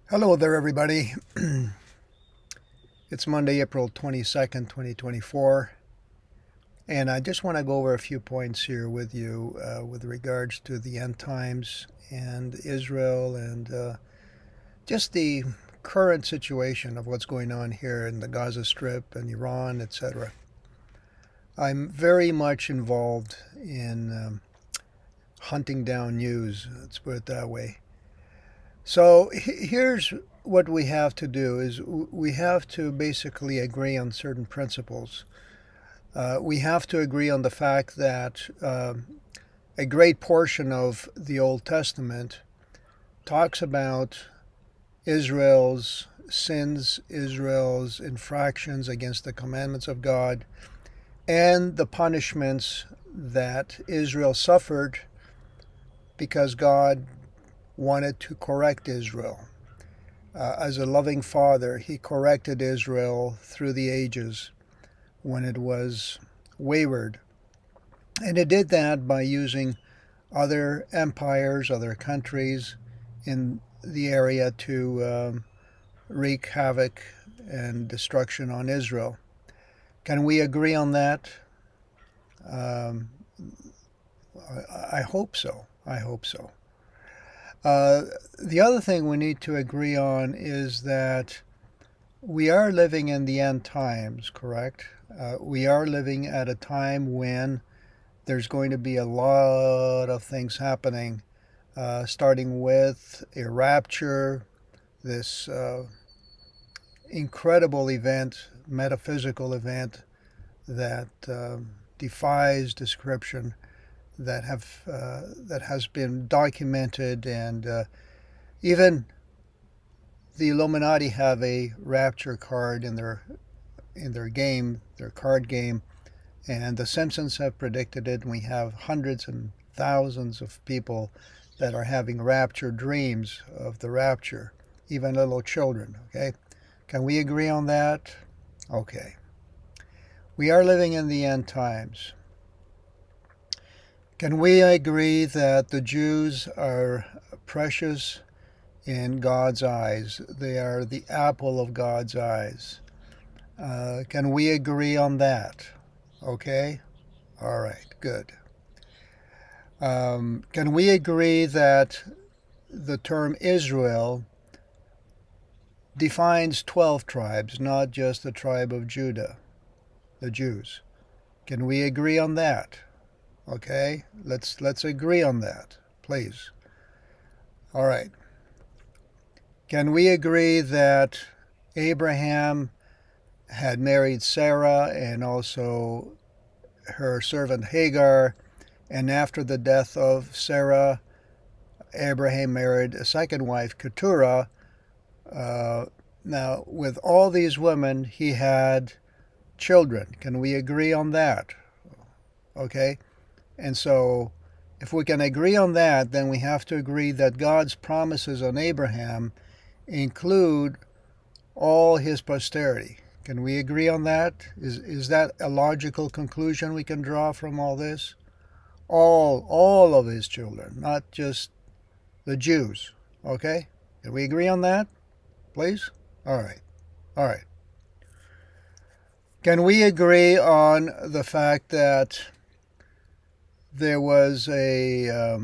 Hello there, everybody. It's Monday, April 22nd, 2024, and I just want to go over a few points here with you with regards to the end times and Israel and just the current situation of what's going on here in the Gaza Strip and Iran, etc. I'm very much involved in hunting down news, let's put it that way. So here's what we have to do is we have to basically agree on certain principles. We have to agree on the fact that a great portion of the Old Testament talks about Israel's sins, Israel's infractions against the commandments of God, and the punishments that Israel suffered because God wanted to correct Israel. As a loving father, he corrected Israel through the ages when it was wayward. And it did that by using other empires, other countries in the area to wreak havoc and destruction on Israel. Can we agree on that? Um, I hope so. I hope so. The other thing we need to agree on is that we are living in the end times, correct? We are living at a time when there's going to be a lot of things happening, starting with a rapture, this incredible event, metaphysical event that defies description, that has been documented, and even the Illuminati have a rapture card in their game, their card game, and the Simpsons have predicted it. And we have hundreds and thousands of people that are having rapture dreams of the rapture, even little children. Okay, can we agree on that? Okay, we are living in the end times. Can we agree that the Jews are precious in God's eyes? They are the apple of God's eyes. Can we agree on that? Okay? All right, good. Can we agree that the term Israel defines 12 tribes, not just the tribe of Judah, the Jews? Can we agree on that? Okay? Let's agree on that, please. All right. Can we agree that Abraham had married Sarah and also her servant Hagar, and after the death of Sarah, Abraham married a second wife, Keturah? Now, with all these women, he had children. Can we agree on that? Okay? And so, if we can agree on that, then we have to agree that God's promises on Abraham include all his posterity. Can we agree on that? Is that a logical conclusion we can draw from all this? All of his children, not just the Jews. Okay? Can we agree on that, please? All right. All right. Can we agree on the fact that there was a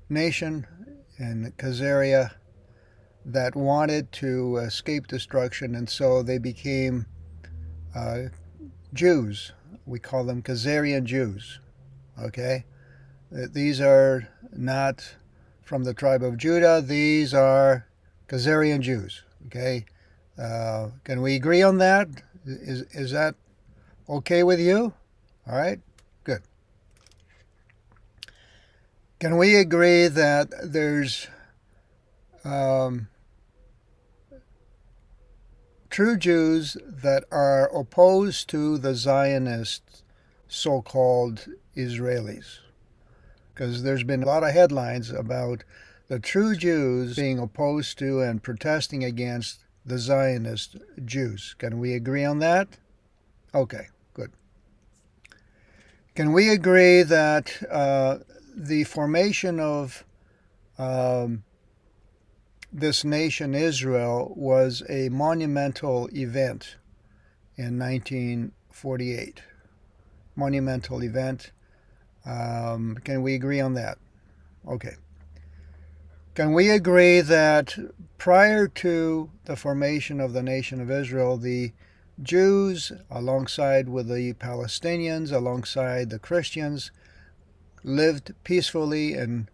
nation in Khazaria that wanted to escape destruction, and so they became Jews? We call them Khazarian Jews. Okay? These are not from the tribe of Judah, these are Khazarian Jews. Okay? Can we agree on that? Is that okay with you? All right? Good. Can we agree that there's true Jews that are opposed to the Zionist so-called Israelis? Because there's been a lot of headlines about the true Jews being opposed to and protesting against the Zionist Jews. Can we agree on that? Okay, good. Can we agree that the formation of this nation Israel was a monumental event in 1948. Monumental event. Can we agree on that? Okay. Can we agree that prior to the formation of the nation of Israel, the Jews, alongside with the Palestinians, alongside the Christians, lived peacefully in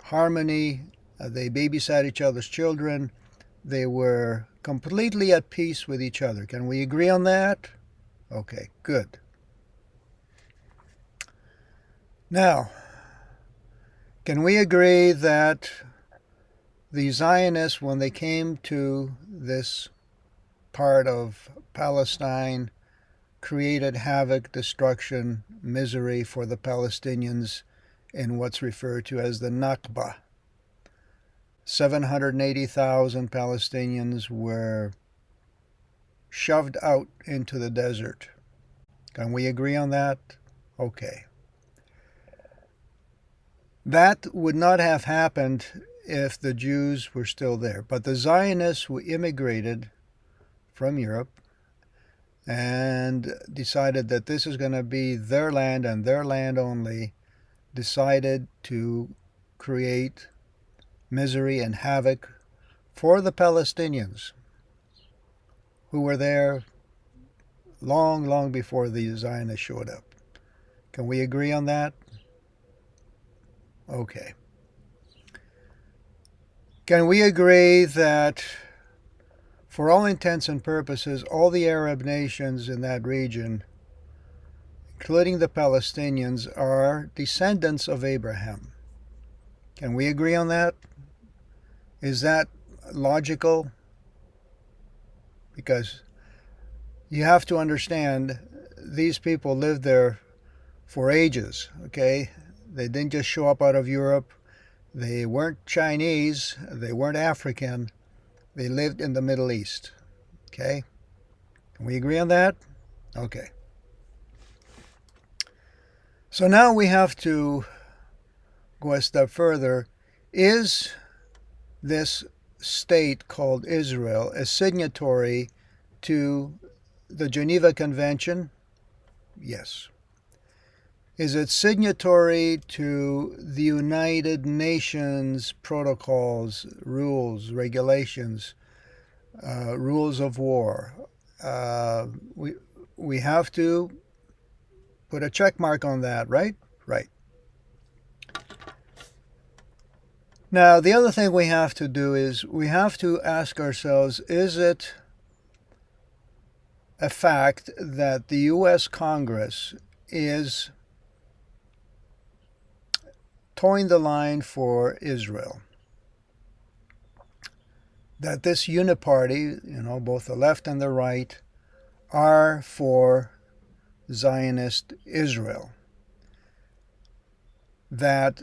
harmony? They babysat each other's children. They were completely at peace with each other. Can we agree on that? Okay, good. Now, can we agree that the Zionists, when they came to this part of Palestine, created havoc, destruction, misery for the Palestinians in what's referred to as the Nakba? 780,000 Palestinians were shoved out into the desert. Can we agree on that? Okay. That would not have happened if the Jews were still there. But the Zionists who immigrated from Europe and decided that this is going to be their land and their land only, decided to create misery and havoc for the Palestinians who were there long, long before the Zionists showed up. Can we agree on that? Okay. Can we agree that, for all intents and purposes, all the Arab nations in that region, including the Palestinians, are descendants of Abraham? Can we agree on that? Is that logical? Because you have to understand, these people lived there for ages, okay? They didn't just show up out of Europe. They weren't Chinese. They weren't African. They lived in the Middle East, okay? Can we agree on that? Okay. So now we have to go a step further. Is this state called Israel a signatory to the Geneva Convention? Yes. Is it signatory to the United Nations protocols, rules, regulations, rules of war? We have to put a check mark on that, right? Right. Now, the other thing we have to do is we have to ask ourselves, is it a fact that the U.S. Congress is towing the line for Israel? That this uniparty, both the left and the right, are for Zionist Israel. That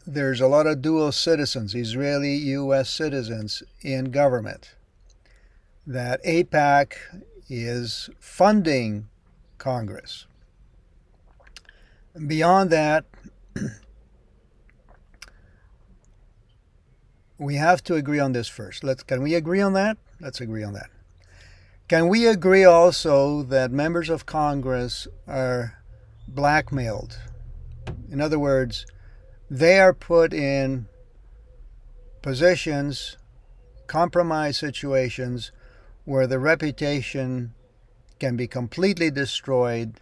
there's a lot of dual citizens, Israeli U.S. citizens, in government. That AIPAC is funding Congress. Beyond that, we have to agree on this first. Can we agree on that? Let's agree on that. Can we agree also that members of Congress are blackmailed? In other words, they are put in positions, compromised situations, where the reputation can be completely destroyed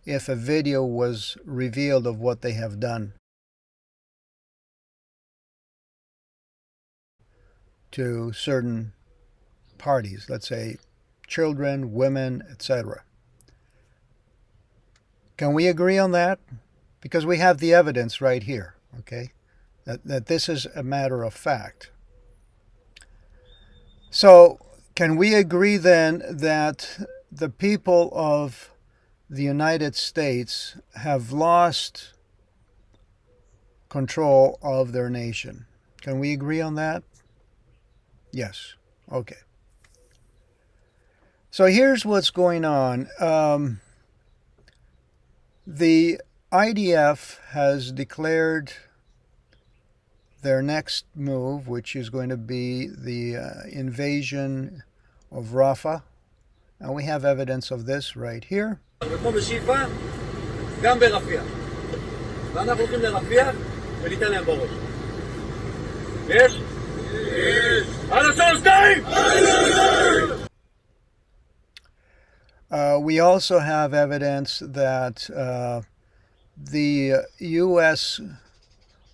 if a video was revealed of what they have done to certain parties, let's say children, women, etc. Can we agree on that? Because we have the evidence right here, okay? That this is a matter of fact. So, can we agree then that the people of the United States have lost control of their nation? Can we agree on that? Yes. Okay. So here's what's going on. The IDF has declared their next move, which is going to be the invasion of Rafah. And we have evidence of this right here. We also have evidence that the U.S.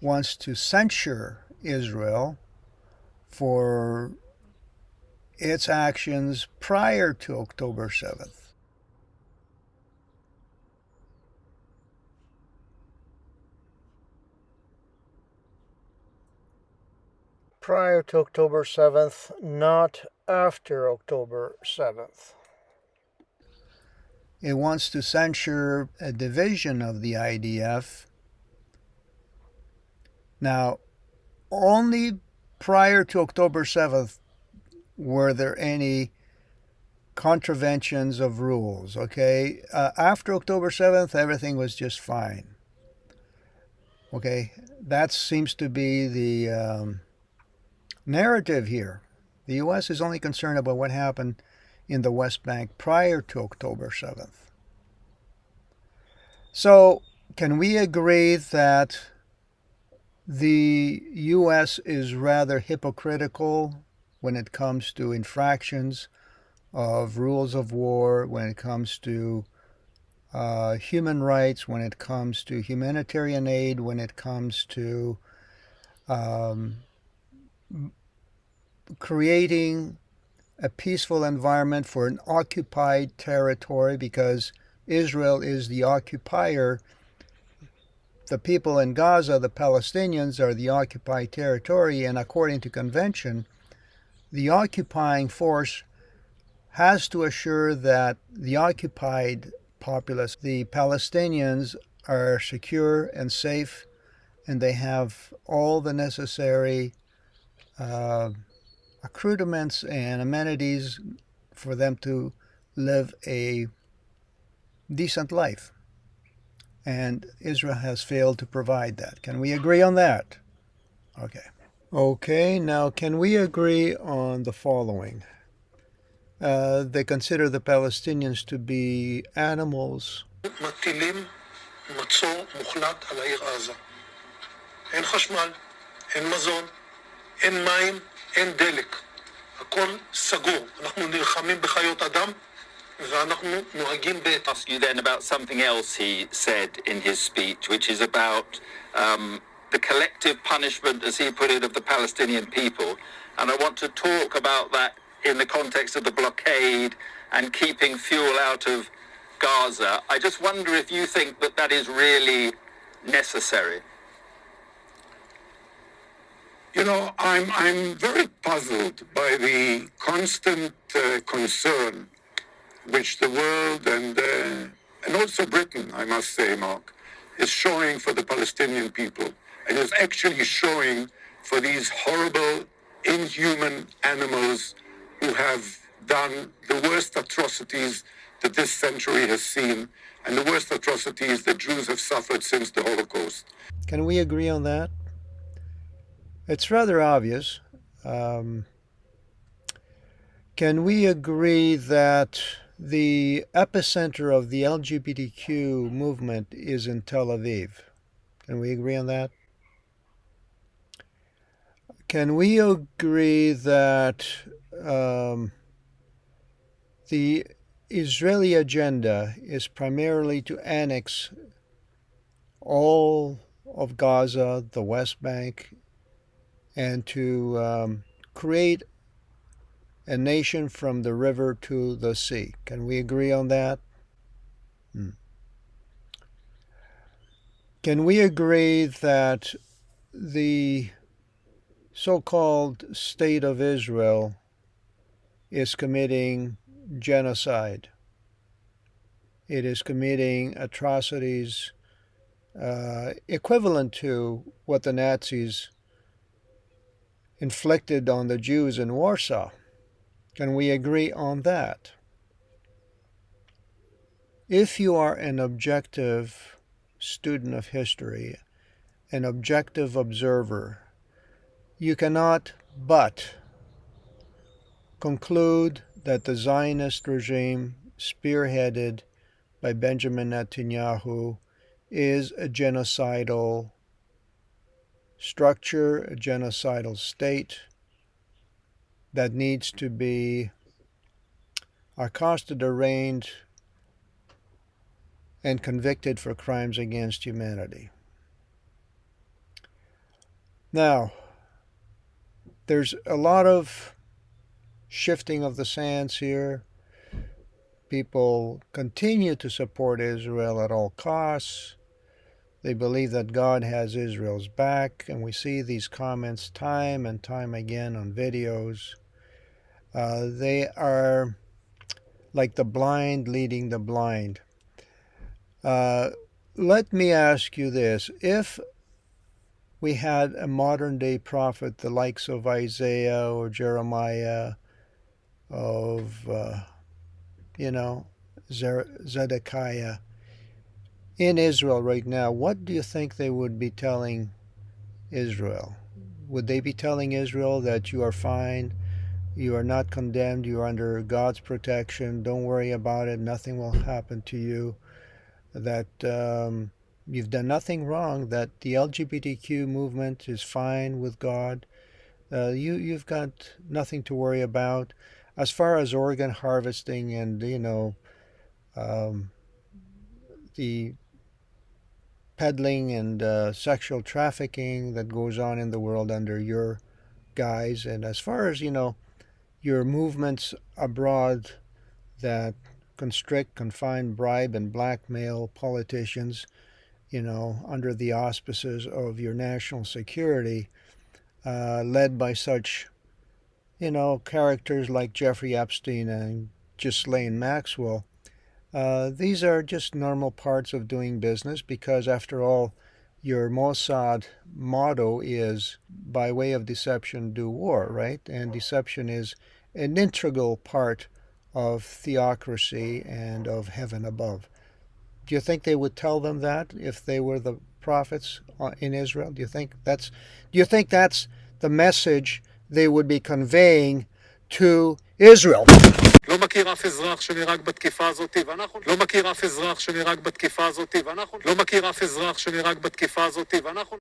wants to censure Israel for its actions prior to October 7th. Prior to October 7th, not after October 7th. It wants to censure a division of the IDF. Now, only prior to October 7th were there any contraventions of rules, okay? After October 7th, everything was just fine. Okay, that seems to be the narrative here. The U.S. is only concerned about what happened in the West Bank prior to October 7th. So, can we agree that the U.S. is rather hypocritical when it comes to infractions of rules of war, when it comes to human rights, when it comes to humanitarian aid, when it comes to creating a peaceful environment for an occupied territory, because Israel is the occupier. The people in Gaza, the Palestinians, are the occupied territory, and according to convention, the occupying force has to assure that the occupied populace, the Palestinians, are secure and safe, and they have all the necessary accoutrements and amenities for them to live a decent life. And Israel has failed to provide that. Can we agree on that? Okay. Okay, now can we agree on the following? They consider the Palestinians to be animals. מטילים מצור מוחלט על העיר עזה. אין חשמל, אין מזון, אין מים, אין דלק. הכל סגור. אנחנו נלחמים בחיות אדם ואנחנו נוהגים בעת. Ask you then about something else he said in his speech, which is about the collective punishment, as he put it, of the Palestinian people. And I want to talk about that in the context of the blockade and keeping fuel out of Gaza. I just wonder if you think that that is really necessary. You know, I'm very puzzled by the constant concern which the world and also Britain, I must say, Mark, is showing for the Palestinian people, and is actually showing for these horrible, inhuman animals who have done the worst atrocities that this century has seen, and the worst atrocities that Jews have suffered since the Holocaust. Can we agree on that? It's rather obvious. Can we agree that the epicenter of the LGBTQ movement is in Tel Aviv? Can we agree on that? Can we agree that the Israeli agenda is primarily to annex all of Gaza, the West Bank, and to create a nation from the river to the sea? Can we agree on that? Can we agree that the so-called State of Israel is committing genocide? It is committing atrocities equivalent to what the Nazis inflicted on the Jews in Warsaw? Can we agree on that? If you are an objective student of history, an objective observer, you cannot but conclude that the Zionist regime, spearheaded by Benjamin Netanyahu, is a genocidal structure, a genocidal state that needs to be accosted, arraigned, and convicted for crimes against humanity. Now, there's a lot of shifting of the sands here. People continue to support Israel at all costs. They believe that God has Israel's back, and we see these comments time and time again on videos. They are like the blind leading the blind. Let me ask you this. If we had a modern day prophet, the likes of Isaiah or Jeremiah, of, Zedekiah, in Israel right now, what do you think they would be telling Israel? Would they be telling Israel that you are fine, you are not condemned, you are under God's protection, don't worry about it, nothing will happen to you, that you've done nothing wrong, that the LGBTQ movement is fine with God, you've got nothing to worry about? As far as organ harvesting and, the peddling and sexual trafficking that goes on in the world under your guise, and as far as, your movements abroad that constrict, confine, bribe, and blackmail politicians, under the auspices of your national security, led by such, characters like Jeffrey Epstein and Ghislaine Maxwell. These are just normal parts of doing business because, after all, your Mossad motto is, by way of deception, do war, right? And deception is an integral part of theocracy and of heaven above. Do you think they would tell them that if they were the prophets in Israel? Do you think that's the message they would be conveying to Israel? לא מכיר אף אזרח שנהרג בתקיפה הזאת, ואנחנו לא מכיר אף אזרח שנהרג בתקיפה הזאת, ואנחנו לא מכיר אף אזרח שנהרג בתקיפה הזאת, ואנחנו